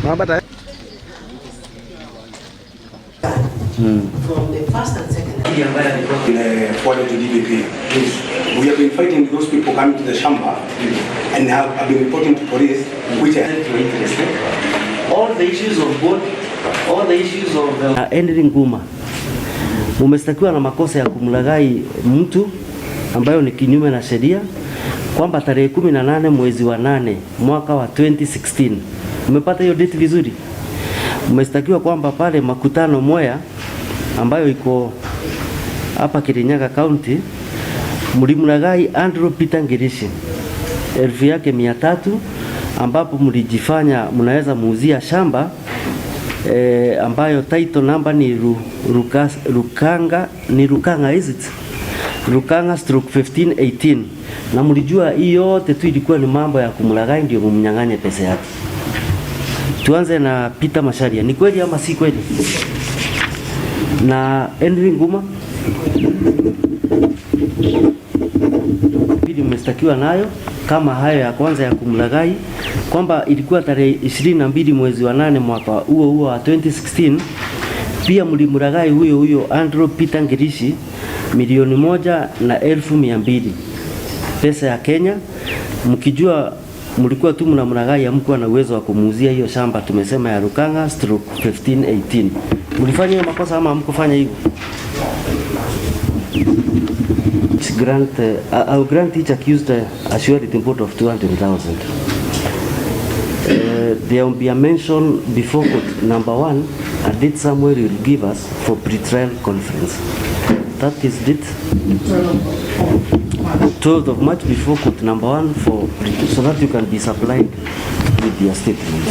Mabata. From the first and second. Forwarded to DPP. We have been fighting those people coming to the shamba and have been reporting to police, which are interested. All the issues of both, all the issues of Andrew Nguma umestakiwa na makosa ya kumlaghai mtu ambayo ni kinyume na sheria, kwamba tarehe 18 mwezi wa 8 mwaka wa 2016. Umepata hiyo date vizuri? Umestakiwa kwamba pale makutano Mwea ambayo iko hapa Kirinyaga County, mlimlaghai Andrew Ngirichi 1300, ambapo mlijifanya mnaweza muuzia shamba ambayo title number ni Rukanga is it? Rukanga/1518, na mlijua hiyo yote tu ilikuwa ni mambo ya kumlaghai ndio mumnyang'anye pesa yake. Tuanze na Peter Masharia, ni kweli ama si kweli? Na Andrew Nguma pili mmestakiwa nayo kama hayo ya kwanza ya kumlaghai, kwamba ilikuwa tarehe 22 mwezi wa 8 mwaka huo wa 2016. Pia mlimlaghai huyo Andrew Ngirichi milioni 1,200,000 pesa ya Kenya, mkijua mlikuwa tu mnamlaghai, hamkuwa na uwezo wa kumuuzia hiyo shamba tumesema ya Rukanga/1518. Mlifanya hiyo makosa ama hamkufanya hivyo? I'll grant each accused a surety import of 200,000. There will be a mention before court. Number 1, a date somewhere you will give us for pre-trial conference. That is date 12th of March before court. Number 1 so that you can be supplied with your statement.